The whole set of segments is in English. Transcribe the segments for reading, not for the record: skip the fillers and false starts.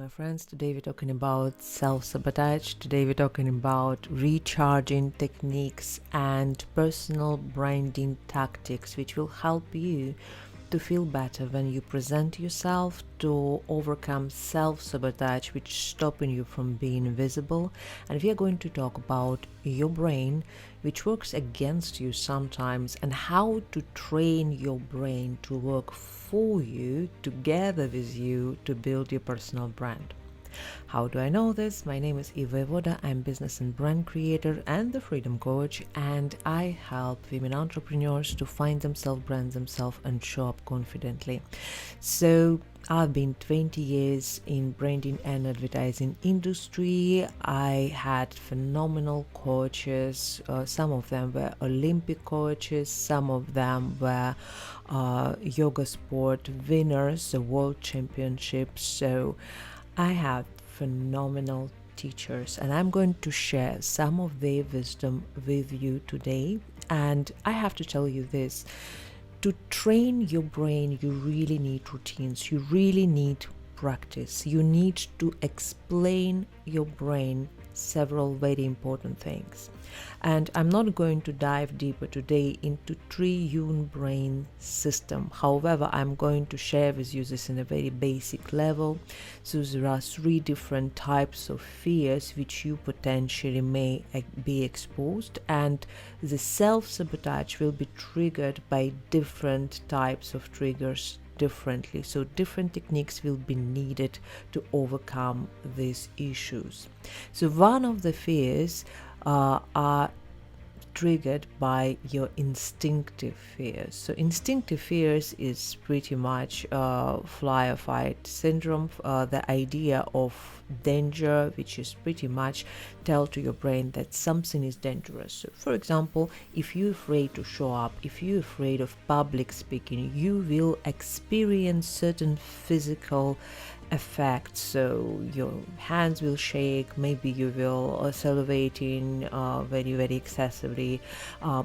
my friends. Today we're talking about self-sabotage. Today we're talking about recharging techniques and personal branding tactics, which will help you to feel better when you present yourself, to overcome self-sabotage which is stopping you from being visible. And we are going to talk about your brain, which works against you sometimes, and how to train your brain to work for you, together with you, to build your personal brand. How do I know this? My name is Voyevoda. I'm business and brand creator and the freedom coach, and I help women entrepreneurs to find themselves, brand themselves, and show up confidently. So I've been 20 years in branding and advertising industry. I had phenomenal coaches. Some of them were Olympic coaches. Some of them were yoga sport winners, the world championships. So I have phenomenal teachers, and I'm going to share some of their wisdom with you today. And I have to tell you this: to train your brain, you really need routines, you really need practice, you need to explain your brain several very important things. And I'm not going to dive deeper today into triune brain system. However, I'm going to share with you this in a very basic level. So there are 3 different types of fears which you potentially may be exposed, and the self-sabotage will be triggered by different types of triggers differently. So different techniques will be needed to overcome these issues. So one of the fears are triggered by your instinctive fears. So instinctive fears is pretty much fly or fight syndrome, the idea of danger, which is pretty much tell to your brain that something is dangerous. So for example, if you're afraid to show up, if you're afraid of public speaking, you will experience certain physical effects. So your hands will shake, maybe you will salivating very, very excessively,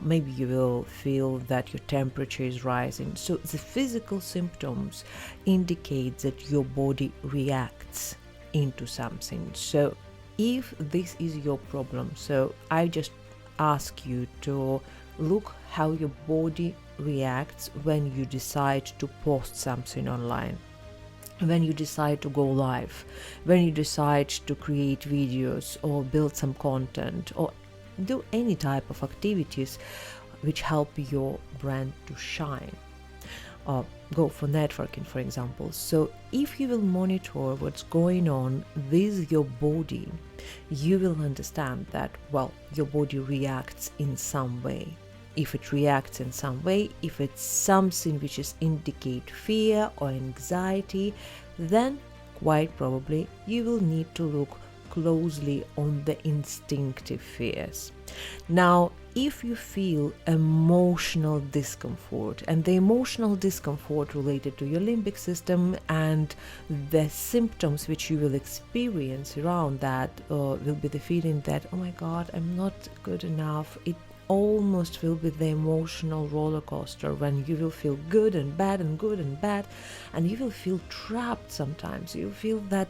maybe you will feel that your temperature is rising. So the physical symptoms indicate that your body reacts into something. So if this is your problem, so I just ask you to look how your body reacts when you decide to post something online, when you decide to go live, when you decide to create videos or build some content or do any type of activities which help your brand to shine, or go for networking, for example. So if you will monitor what's going on with your body, you will understand that, well, your body reacts in some way. If it reacts in some way, if it's something which is indicate fear or anxiety, then quite probably you will need to look closely on the instinctive fears. Now, if you feel emotional discomfort, and the emotional discomfort related to your limbic system and the symptoms which you will experience around that will be the feeling that, oh my God, I'm not good enough. It almost will be the emotional roller coaster when you will feel good and bad and good and bad, and you will feel trapped sometimes. You feel that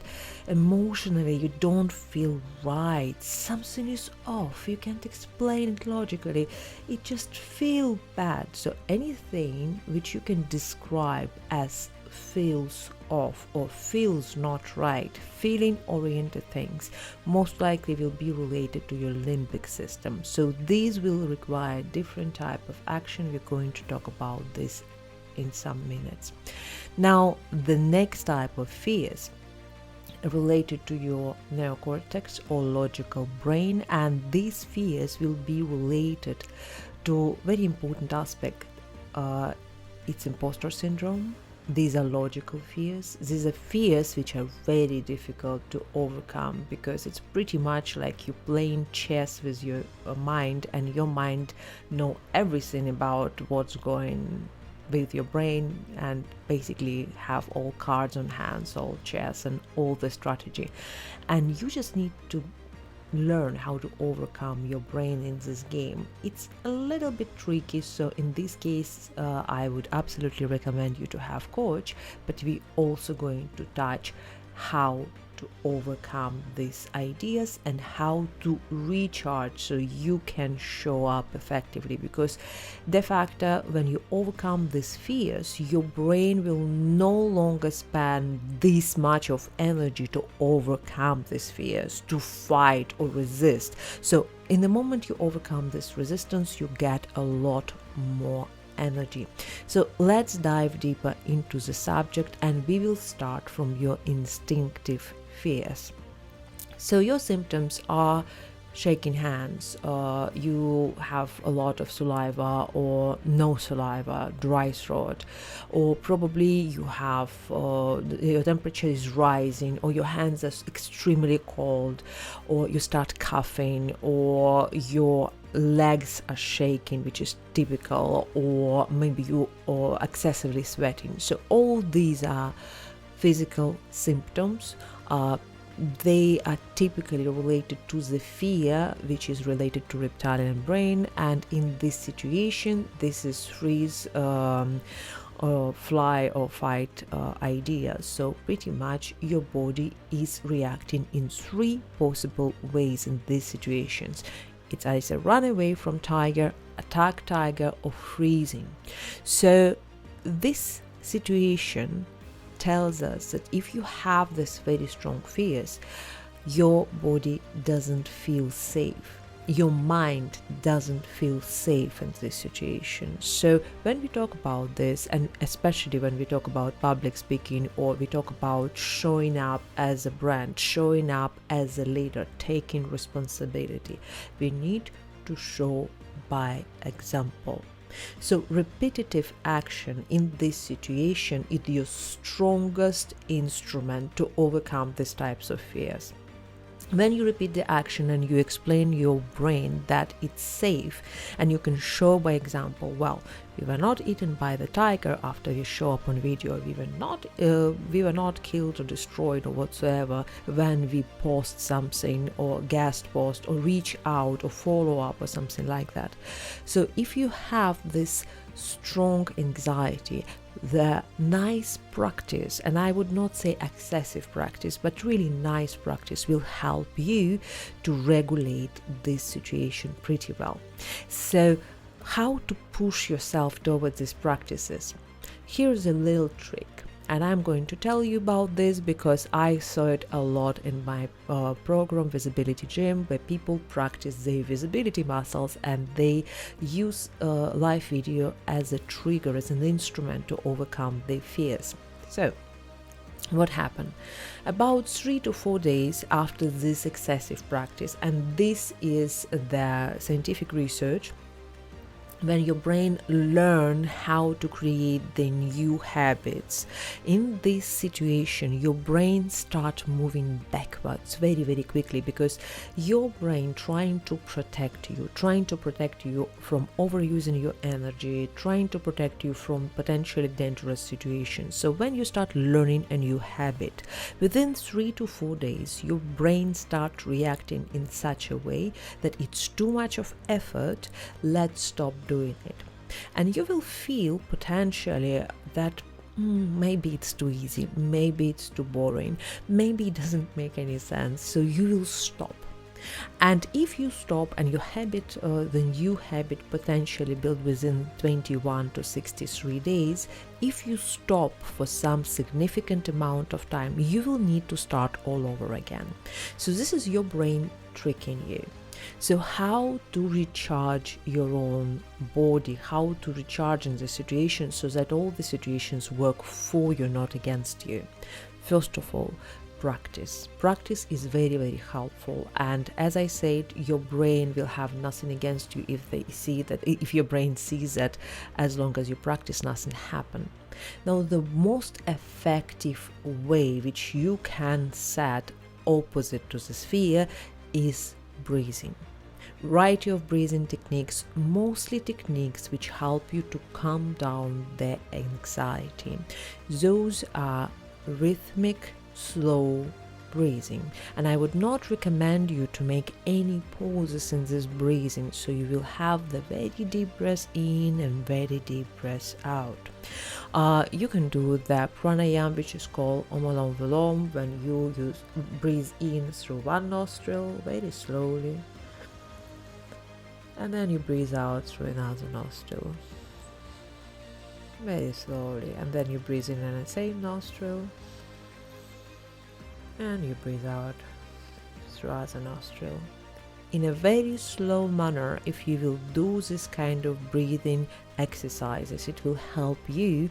emotionally you don't feel right, something is off, you can't explain it logically, it just feels bad. So anything which you can describe as feels off or feels not right, feeling oriented things most likely will be related to your limbic system. So these will require different type of action. We're going to talk about this in some minutes. Now, the next type of fears related to your neocortex or logical brain, and these fears will be related to very important aspect. It's imposter syndrome. These are logical fears. These are fears which are very difficult to overcome, because it's pretty much like you playing chess with your mind, and your mind know everything about what's going with your brain, and basically have all cards on hands, all chess and all the strategy. And you just need to learn how to overcome your brain in this game. It's a little bit tricky, so in this case I would absolutely recommend you to have coach, but we also going to touch how to to overcome these ideas and how to recharge so you can show up effectively, because de facto when you overcome these fears, your brain will no longer spend this much of energy to overcome these fears, to fight or resist. So in the moment you overcome this resistance, you get a lot more energy. So let's dive deeper into the subject, and we will start from your instinctive fears. So your symptoms are shaking hands, you have a lot of saliva or no saliva, dry throat, or probably you have your temperature is rising, or your hands are extremely cold, or you start coughing, or your legs are shaking, which is typical, or maybe you are excessively sweating. So all these are physical symptoms. They are typically related to the fear, which is related to reptilian brain, and in this situation this is freeze, or fly or fight idea. So pretty much your body is reacting in three possible ways in these situations. It's either run away from tiger, attack tiger, or freezing. So this situation tells us that if you have this very strong fears, your body doesn't feel safe. Your mind doesn't feel safe in this situation. So when we talk about this, and especially when we talk about public speaking, or we talk about showing up as a brand, showing up as a leader, taking responsibility, we need to show by example. So repetitive action in this situation is your strongest instrument to overcome these types of fears. When you repeat the action and you explain your brain that it's safe, and you can show by example, well, we were not eaten by the tiger after we show up on video, we were not killed or destroyed or whatsoever when we post something or guest post or reach out or follow up or something like that. So if you have this strong anxiety, the nice practice, and I would not say excessive practice, but really nice practice, will help you to regulate this situation pretty well. So how to push yourself towards these practices? Here's a little trick, and I'm going to tell you about this because I saw it a lot in my program Visibility Gym, where people practice their visibility muscles and they use live video as a trigger, as an instrument to overcome their fears. So what happened? About 3 to 4 days after this excessive practice, and this is the scientific research, when your brain learn how to create the new habits, in this situation your brain start moving backwards very, very quickly, because your brain trying to protect you from overusing your energy, trying to protect you from potentially dangerous situations. So when you start learning a new habit, within 3 to 4 days your brain start reacting in such a way that it's too much of effort, let's stop doing it. And you will feel potentially that maybe it's too easy, maybe it's too boring, maybe it doesn't make any sense, so you will stop. And if you stop and your habit, the new habit potentially built within 21 to 63 days, if you stop for some significant amount of time, you will need to start all over again. So this is your brain tricking you. So how to recharge your own body, how to recharge in the situation so that all the situations work for you, not against you. First of all, practice. Practice is very, very helpful, and as I said, your brain will have nothing against you if your brain sees that as long as you practice, nothing happen. Now, the most effective way which you can set opposite to this fear is breathing. Variety of breathing techniques, mostly techniques which help you to calm down the anxiety. Those are rhythmic, slow breathing, and I would not recommend you to make any pauses in this breathing, so you will have the very deep breath in and very deep breath out. You can do the pranayama, which is called Om Vilom, when you breathe in through one nostril very slowly, and then you breathe out through another nostril very slowly, and then you breathe in the same nostril and you breathe out through other nostril. In a very slow manner, if you will do this kind of breathing exercises, it will help you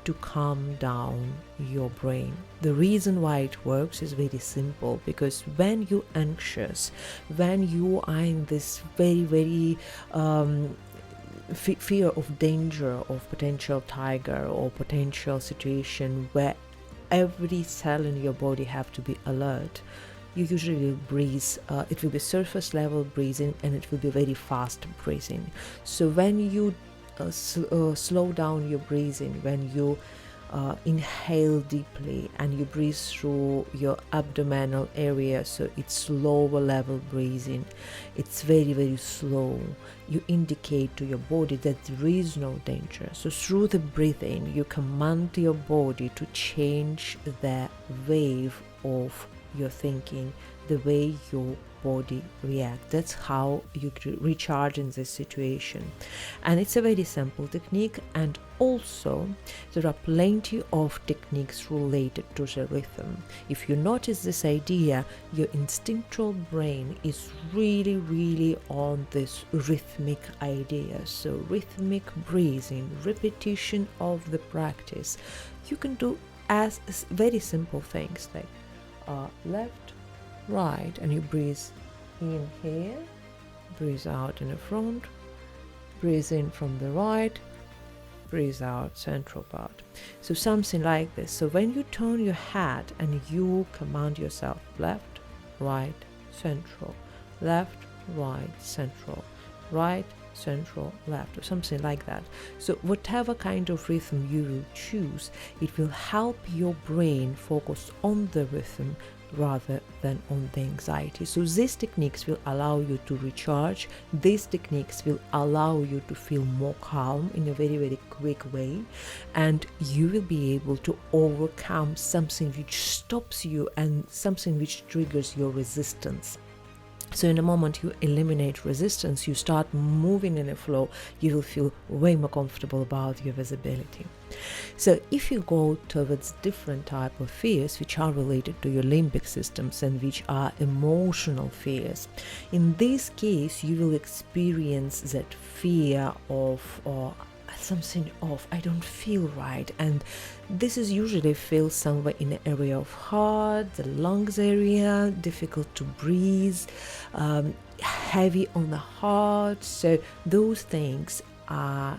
to calm down your brain. The reason why it works is very simple, because when you're anxious, when you are in this very fear of danger, of potential tiger or potential situation where every cell in your body have to be alert, you usually breathe, it will be surface level breathing, and it will be very fast breathing. So when you slow down your breathing, when you inhale deeply and you breathe through your abdominal area, so it's lower level breathing, it's very slow, you indicate to your body that there is no danger. So through the breathing you command your body to change the wave of your thinking, the way your body reacts. That's how you recharge in this situation, and it's a very simple technique. And also there are plenty of techniques related to the rhythm. If you notice this idea, your instinctual brain is really on this rhythmic idea. So rhythmic breathing, repetition of the practice, you can do as very simple things like left, right, and you breathe in here, breathe out in the front, breathe in from the right, breathe out central part. So something like this. So when you turn your head and you command yourself left, right, central, left, right, central, right, central, left, or something like that. So whatever kind of rhythm you will choose, it will help your brain focus on the rhythm rather than on the anxiety. So these techniques will allow you to recharge. These techniques will allow you to feel more calm in a very quick way, and you will be able to overcome something which stops you and something which triggers your resistance. So in a moment you eliminate resistance, you start moving in a flow, you will feel way more comfortable about your visibility. So if you go towards different type of fears which are related to your limbic systems and which are emotional fears, in this case you will experience that fear of something off, I don't feel right, and this is usually feels somewhere in the area of heart, the lungs area, difficult to breathe, heavy on the heart. So those things are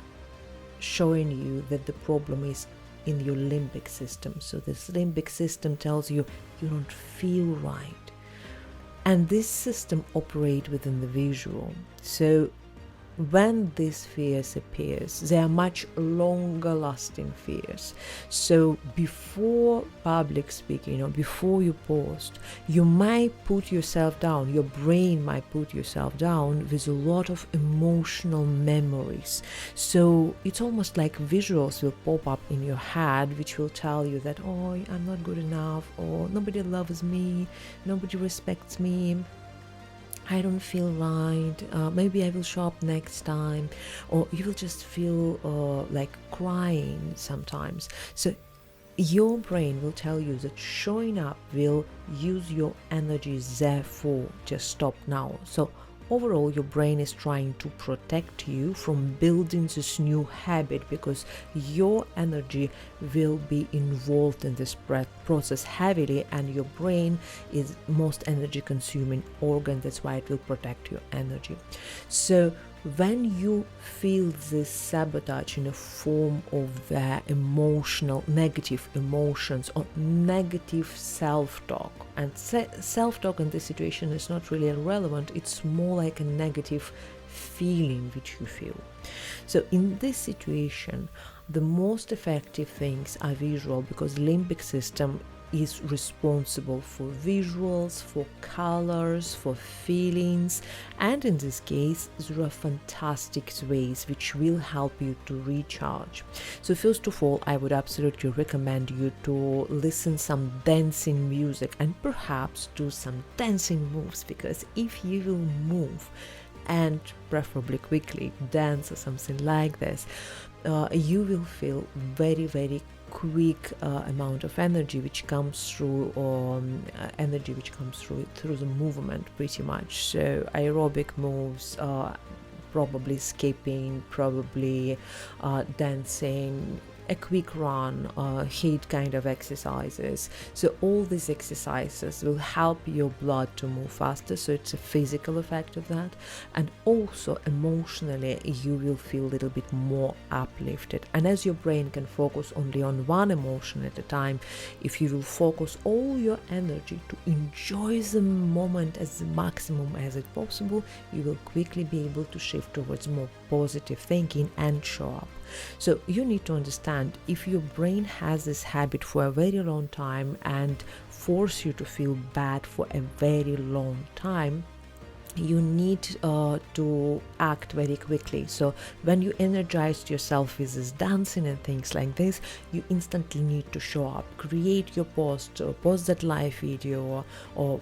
showing you that the problem is in your limbic system. So this limbic system tells you you don't feel right, and this system operates within the visual. So when these fears appears, they are much longer lasting fears. So before public speaking or before you post, you might put yourself down, your brain might put yourself down with a lot of emotional memories. So it's almost like visuals will pop up in your head which will tell you that, oh, I'm not good enough, or nobody loves me, nobody respects me, I don't feel right, maybe I will show up next time, or you will just feel like crying sometimes. So your brain will tell you that showing up will use your energy, therefore just stop now. So overall your brain is trying to protect you from building this new habit, because your energy will be involved in this process heavily, and your brain is most energy consuming organ. That's why it will protect your energy. So when you feel this sabotage in a form of the emotional negative emotions or negative self-talk, and self-talk in this situation is not really relevant, it's more like a negative feeling which you feel. So in this situation the most effective things are visual, because limbic system is responsible for visuals, for colors, for feelings, and in this case there are fantastic ways which will help you to recharge. So first of all, I would absolutely recommend you to listen some dancing music and perhaps do some dancing moves, because if you will move and preferably quickly dance or something like this, you will feel very quick amount of energy which comes through, or energy which comes through the movement pretty much. So aerobic moves, probably skipping, probably dancing, a quick run, HIIT kind of exercises. So all these exercises will help your blood to move faster, so it's a physical effect of that, and also emotionally you will feel a little bit more uplifted. And as your brain can focus only on one emotion at a time, if you will focus all your energy to enjoy the moment as the maximum as it possible, you will quickly be able to shift towards more positive thinking and show up. So you need to understand, if your brain has this habit for a very long time and force you to feel bad for a very long time, you need to act very quickly. So when you energized yourself with this dancing and things like this, you instantly need to show up, create your post, or post that live video, or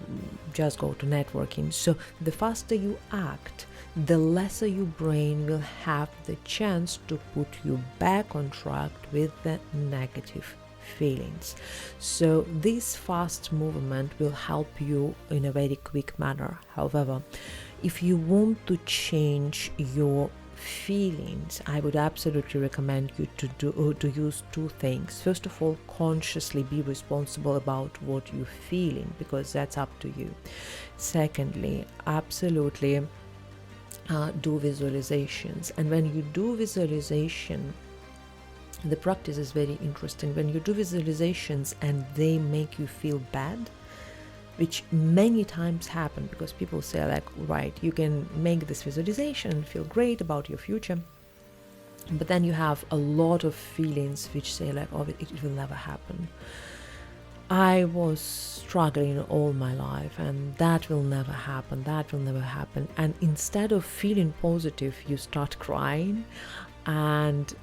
just go to networking. So the faster you act, the lesser your brain will have the chance to put you back on track with the negative feelings. So this fast movement will help you in a very quick manner. However, if you want to change your feelings, I would absolutely recommend you to use two things. First of all, consciously be responsible about what you're feeling, because that's up to you. Secondly, absolutely do visualizations. And when you do visualization, the practice is very interesting. When you do visualizations and they make you feel bad, which many times happen, because people say like, right, you can make this visualization and feel great about your future, but then you have a lot of feelings which say like, oh, it will never happen. I was struggling all my life and that will never happen, that will never happen. And instead of feeling positive, you start crying, and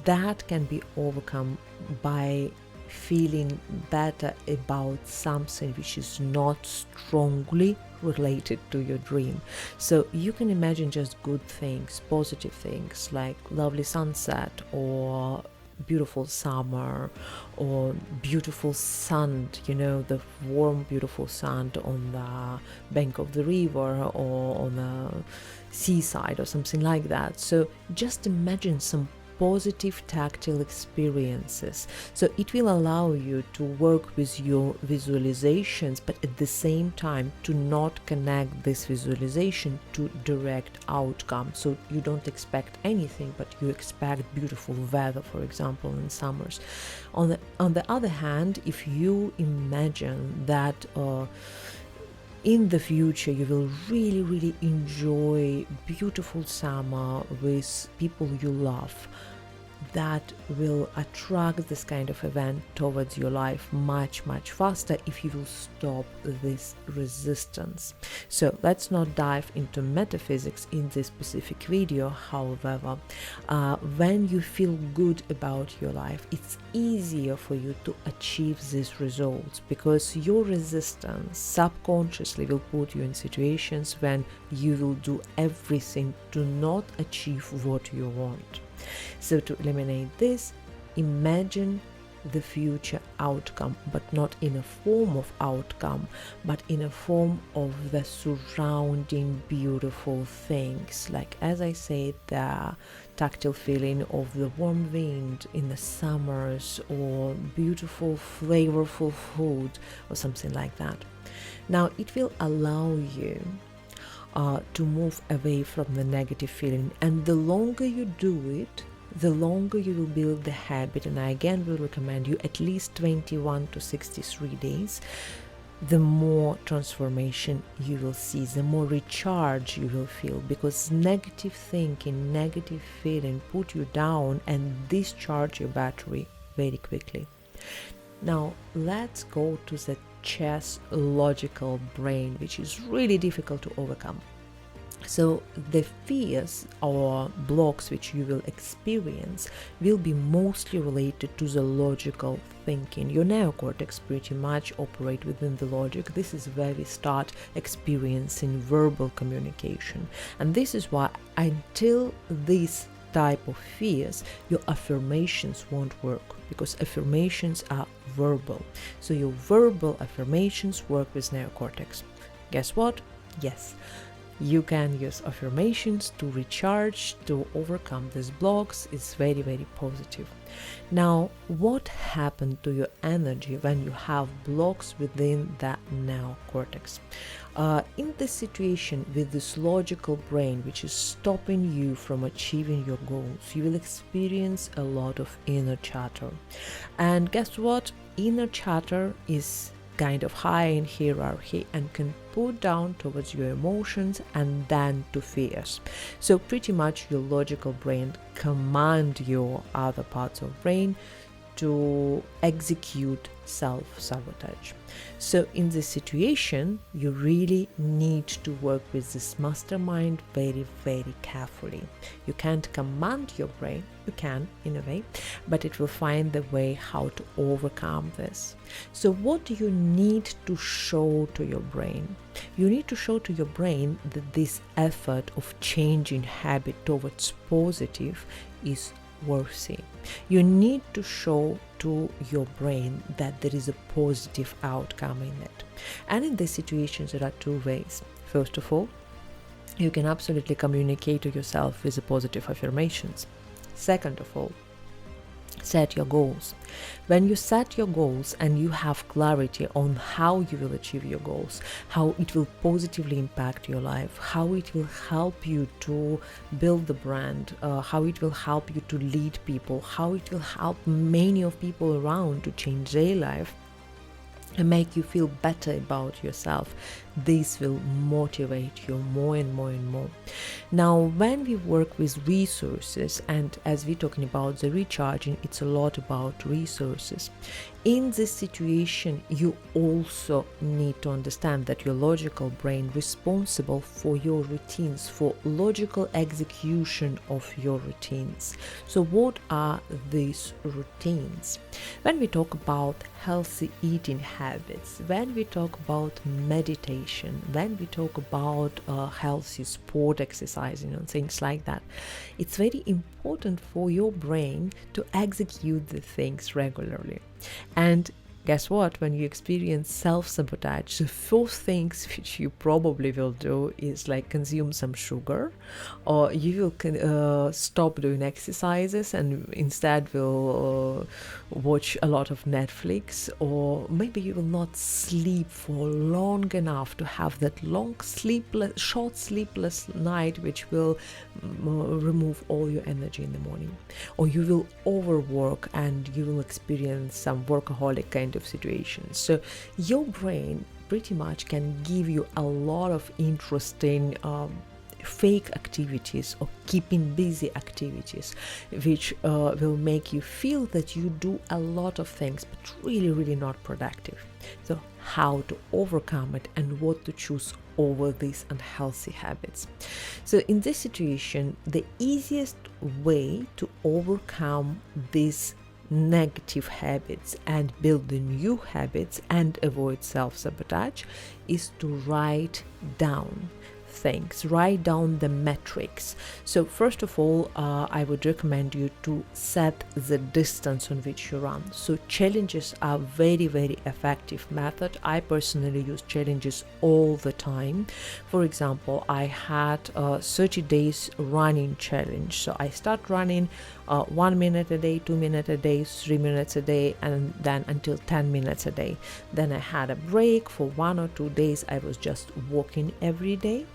that can be overcome by feeling better about something which is not strongly related to your dream. So you can imagine just good things, positive things, like lovely sunset, or beautiful summer, or beautiful sun, the warm beautiful sun on the bank of the river, or on the seaside, or something like that. So just imagine some positive tactile experiences. So it will allow you to work with your visualizations, but at the same time to not connect this visualization to direct outcome. So you don't expect anything, but you expect beautiful weather, for example, in summers. On the other hand, if you imagine that in the future you will really enjoy beautiful summer with people you love, that will attract this kind of event towards your life much faster if you will stop this resistance. So let's not dive into metaphysics in this specific video. However, when you feel good about your life, it's easier for you to achieve these results, because your resistance subconsciously will put you in situations when you will do everything to not achieve what you want. So to eliminate this, imagine the future outcome, but not in a form of outcome, but in a form of the surrounding beautiful things. Like, as I said, the tactile feeling of the warm wind in the summers, or beautiful flavorful food, or something like that. Now it will allow you to move away from the negative feeling, and the longer you do it, the longer you will build the habit. And I again will recommend you at least 21 to 63 days. The more transformation you will see, the more recharge you will feel, because negative thinking, negative feeling put you down and discharge your battery very quickly. Now let's go to the chess logical brain, which is really difficult to overcome. So the fears or blocks which you will experience will be mostly related to the logical thinking. Your neocortex pretty much operate within the logic. This is where we start experiencing verbal communication. And this is why until this type of fears, your affirmations won't work, because affirmations are verbal. So your verbal affirmations work with neocortex. Guess what? Yes, you can use affirmations to recharge, to overcome these blocks. It's very, very positive. Now, what happened to your energy when you have blocks within that neocortex? In this situation with this logical brain, which is stopping you from achieving your goals, you will experience a lot of inner chatter. And guess what? Inner chatter is kind of high in hierarchy and can put down towards your emotions and then to fears. So pretty much your logical brain command your other parts of brain to execute self-sabotage. So in this situation, you really need to work with this mastermind very, very carefully. You can't command your brain, you can in a way, but it will find the way how to overcome this. So what do you need to show to your brain? You need to show to your brain that this effort of changing habit towards positive is worthy. You need to show to your brain that there is a positive outcome in it. And in these situations, there are two ways. First of all, you can absolutely communicate to yourself with the positive affirmations. Second of all, set your goals. When you set your goals and you have clarity on how you will achieve your goals, how it will positively impact your life, how it will help you to build the brand, how it will help you to lead people, how it will help many of people around to change their life and make you feel better about yourself, this will motivate you more and more and more. Now, when we work with resources, and as we're talking about the recharging, it's a lot about resources. In this situation, you also need to understand that your logical brain responsible for your routines, for logical execution of your routines. So what are these routines? When we talk about healthy eating habits, when we talk about meditation, when we talk about healthy sport exercising and things like that, it's very important for your brain to execute the things regularly. And guess what? When you experience self-sabotage, the first things which you probably will do is like consume some sugar, or you will stop doing exercises and instead will watch a lot of Netflix, or maybe you will not sleep for long enough to have that short sleepless night, which will remove all your energy in the morning. Or you will overwork and you will experience some workaholic kind of situations. So your brain pretty much can give you a lot of interesting fake activities or keeping busy activities, which will make you feel that you do a lot of things but really not productive. So how to overcome it and what to choose over these unhealthy habits. So in this situation, the easiest way to overcome these negative habits and build the new habits and avoid self-sabotage is to write down things, write down the metrics. So first of all, I would recommend you to set the distance on which you run. So challenges are very effective method. I personally use challenges all the time. For example, I had a 30 days running challenge. So I start running 1 minute a day, 2 minutes a day, 3 minutes a day, and then until 10 minutes a day. Then I had a break for 1 or 2 days. I was just walking every day.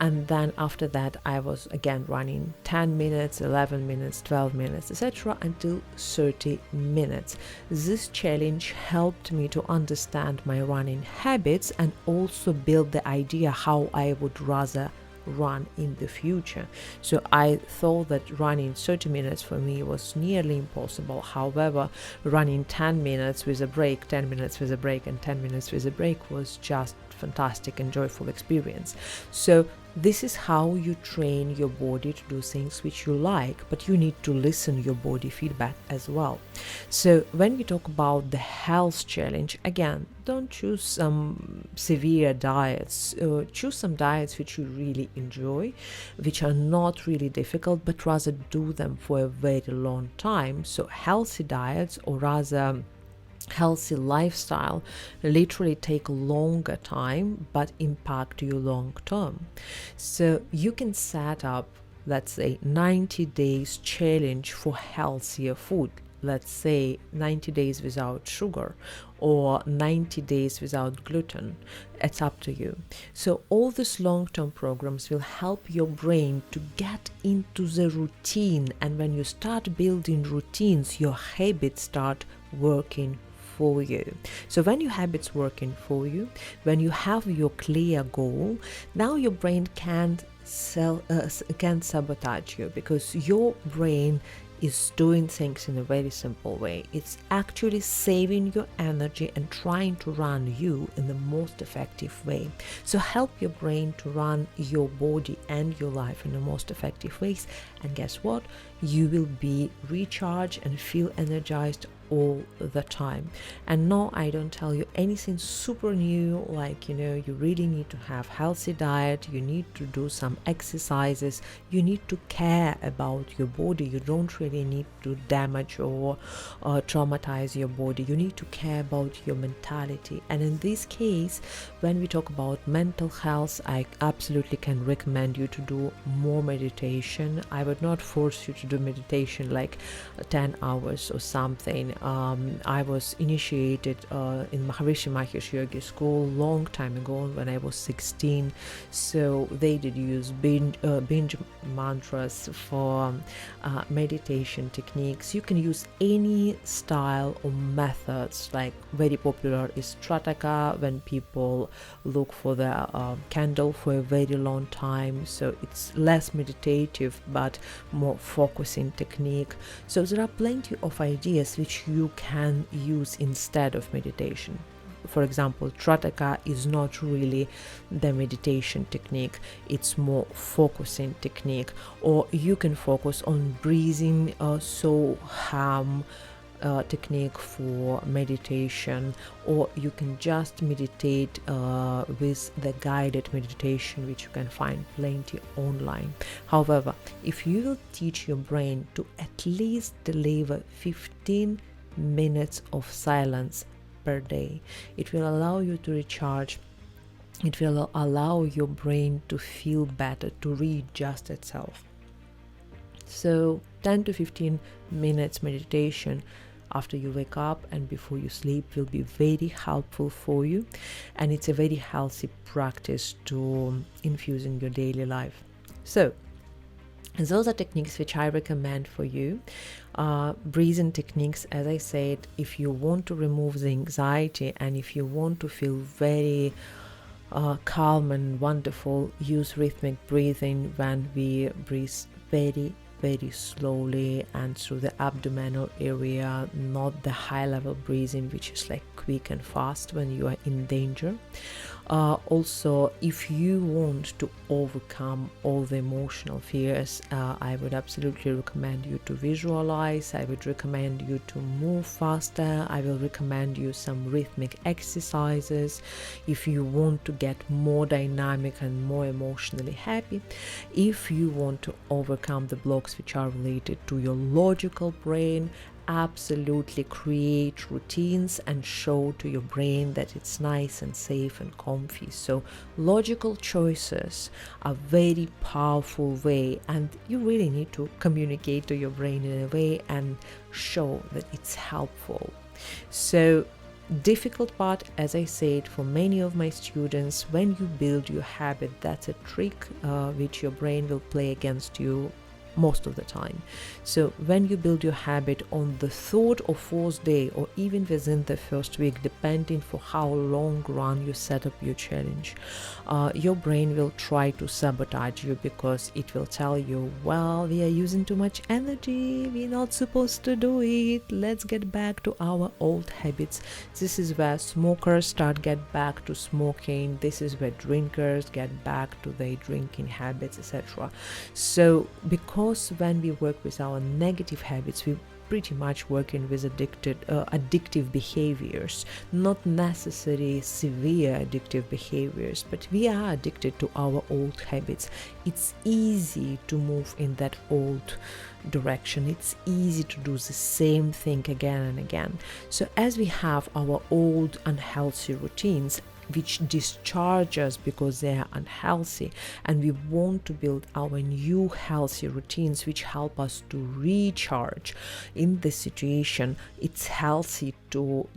And then after that, I was again running 10 minutes, 11 minutes, 12 minutes, etc. until 30 minutes. This challenge helped me to understand my running habits and also build the idea how I would rather run in the future. So I thought that running 30 minutes for me was nearly impossible. However, running 10 minutes with a break, 10 minutes with a break, and 10 minutes with a break was just fantastic and joyful experience. So this is how you train your body to do things which you like, but you need to listen your body feedback as well. So when we talk about the health challenge, again, don't choose some severe diets. Choose some diets which you really enjoy, which are not really difficult, but rather do them for a very long time. So healthy diets, or rather healthy lifestyle, literally take longer time but impact you long term. So you can set up, let's say, 90 days challenge for healthier food. Let's say 90 days without sugar or 90 days without gluten. It's up to you. So all these long-term programs will help your brain to get into the routine, and when you start building routines, your habits start working for you. So when your habits working for you, when you have your clear goal, now your brain can't sabotage you, because your brain is doing things in a very simple way. It's actually saving your energy and trying to run you in the most effective way. So help your brain to run your body and your life in the most effective ways, and guess what? You will be recharged and feel energized all the time. And no, I don't tell you anything super new, like, you really need to have healthy diet, you need to do some exercises, you need to care about your body. You don't really need to damage or traumatize your body. You need to care about your mentality. And in this case, when we talk about mental health, I absolutely can recommend you to do more meditation. I would not force you to do meditation like 10 hours or something. I was initiated in Maharishi Mahesh Yogi School long time ago when I was 16. So they did use binge mantras for meditation techniques. You can use any style or methods. Like very popular is Trataka, when people look for the candle for a very long time. So it's less meditative but more focusing technique. So there are plenty of ideas which you can use instead of meditation. For example, Trataka is not really the meditation technique, it's more focusing technique. Or you can focus on breathing, technique for meditation, or you can just meditate with the guided meditation, which you can find plenty online. However, if you will teach your brain to at least deliver 15 minutes of silence per day, it will allow you to recharge. It will allow your brain to feel better, to readjust itself. So 10 to 15 minutes meditation after you wake up and before you sleep will be very helpful for you, and it's a very healthy practice to infuse in your daily life. So those are techniques which I recommend for you. Breathing techniques, as I said, if you want to remove the anxiety and if you want to feel very calm and wonderful, use rhythmic breathing when we breathe very, very slowly and through the abdominal area, not the high level breathing, which is like quick and fast when you are in danger. Also, if you want to overcome all the emotional fears, I would absolutely recommend you to visualize. I would recommend you to move faster. I will recommend you some rhythmic exercises if you want to get more dynamic and more emotionally happy. If you want to overcome the blocks which are related to your logical brain, absolutely create routines and show to your brain that it's nice and safe and comfy. So logical choices are very powerful way, and you really need to communicate to your brain in a way and show that it's helpful. So difficult part, as I said, for many of my students, when you build your habit, that's a trick which your brain will play against you most of the time. So when you build your habit on the third or fourth day, or even within the first week, depending for how long run you set up your challenge, your brain will try to sabotage you, because it will tell you, well, we are using too much energy, we're not supposed to do it, let's get back to our old habits. This is where smokers get back to smoking, this is where drinkers get back to their drinking habits, etc. So because when we work with our negative habits, we pretty much working with addictive behaviors, not necessarily severe addictive behaviors, but we are addicted to our old habits. It's easy to move in that old direction, it's easy to do the same thing again and again. So as we have our old unhealthy routines which discharge us because they are unhealthy, and we want to build our new healthy routines which help us to recharge in this situation, it's healthy to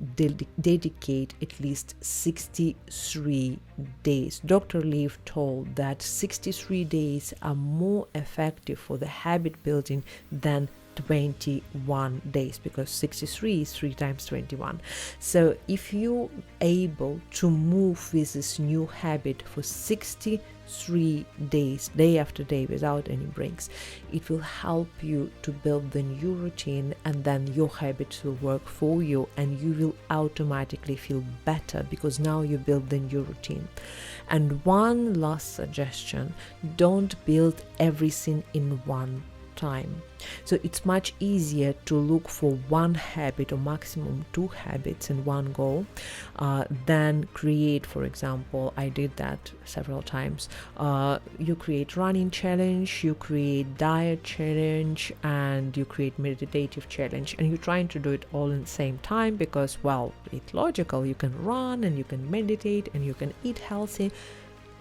dedicate at least 63 days. Dr. Leaf told that 63 days are more effective for the habit building than 21 days, because 63 is 3 times 21. So if you're able to move with this new habit for 63 days, day after day, without any breaks, it will help you to build the new routine, and then your habits will work for you, and you will automatically feel better because now you build the new routine. And one last suggestion: don't build everything in one time. So it's much easier to look for one habit or maximum 2 habits in one go than create, for example, I did that several times, you create running challenge, you create diet challenge, and you create meditative challenge, and you're trying to do it all in the same time because, well, it's logical, you can run and you can meditate and you can eat healthy.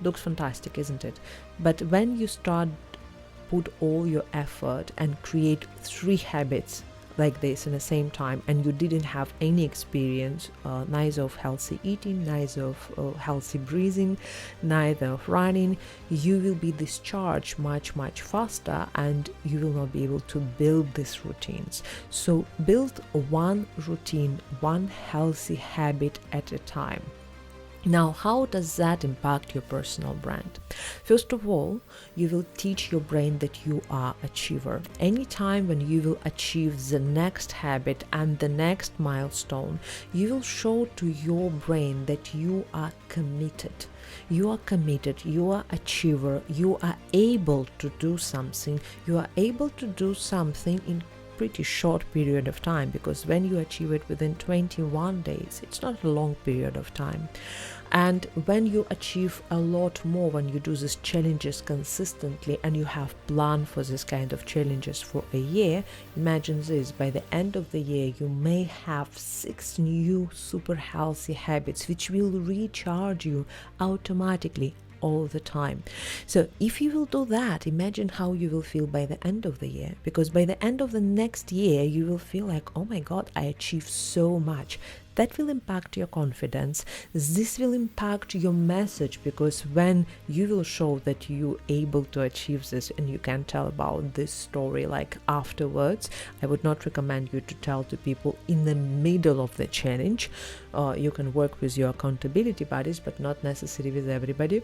Looks fantastic, isn't it? But when you start put all your effort and create 3 habits like this in the same time, and you didn't have any experience, neither of healthy eating, neither of healthy breathing, neither of running, you will be discharged much faster, and you will not be able to build these routines. So build one routine, one healthy habit at a time. Now, how does that impact your personal brand? First of all, you will teach your brain that you are an achiever. Anytime when you will achieve the next habit and the next milestone, you will show to your brain that you are committed. You are committed, you are achiever, you are able to do something, you are able to do something in pretty short period of time, because when you achieve it within 21 days, it's not a long period of time. And when you achieve a lot more, when you do these challenges consistently and you have planned for this kind of challenges for a year, imagine this: by the end of the year you may have 6 new super healthy habits which will recharge you automatically all the time. So if you will do that, imagine how you will feel by the end of the year, because by the end of the next year you will feel like, oh my god, I achieved so much. That will impact your confidence. This will impact your message, because when you will show that you're able to achieve this and you can tell about this story like afterwards, I would not recommend you to tell to people in the middle of the challenge. You can work with your accountability buddies, but not necessarily with everybody.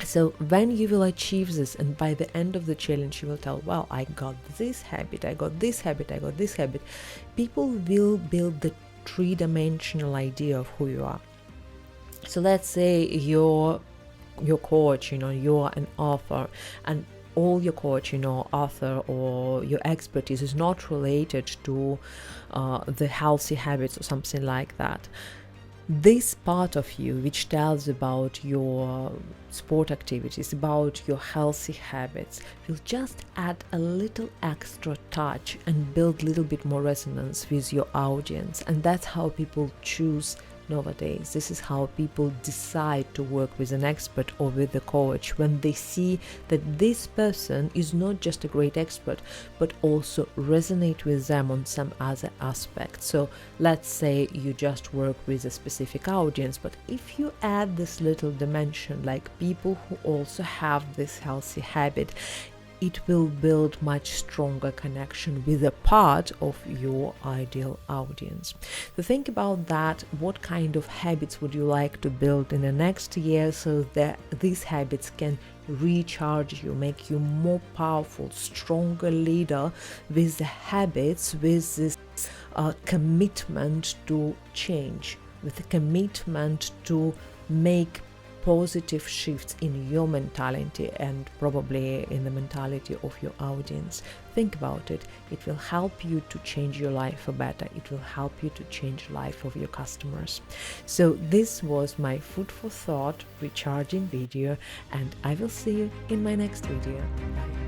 So when you will achieve this, and by the end of the challenge you will tell, well, I got this habit, I got this habit, I got this habit, people will build the 3-dimensional idea of who you are. So let's say you're coach, you're an author, and all your coaching or author or your expertise is not related to the healthy habits or something like that. This part of you which tells about your sport activities, about your healthy habits, will just add a little extra touch and build a little bit more resonance with your audience. And that's how people choose nowadays. This is how people decide to work with an expert or with a coach, when they see that this person is not just a great expert but also resonate with them on some other aspect. So let's say you just work with a specific audience, but if you add this little dimension, like people who also have this healthy habit, it will build much stronger connection with a part of your ideal audience. So think about that. What kind of habits would you like to build in the next year so that these habits can recharge you, make you more powerful, stronger leader with the habits, with this commitment to change, with the commitment to make positive shifts in your mentality and probably in the mentality of your audience. Think about it. It will help you to change your life for better. It will help you to change the life of your customers. So this was my food for thought recharging video, and I will see you in my next video. Bye.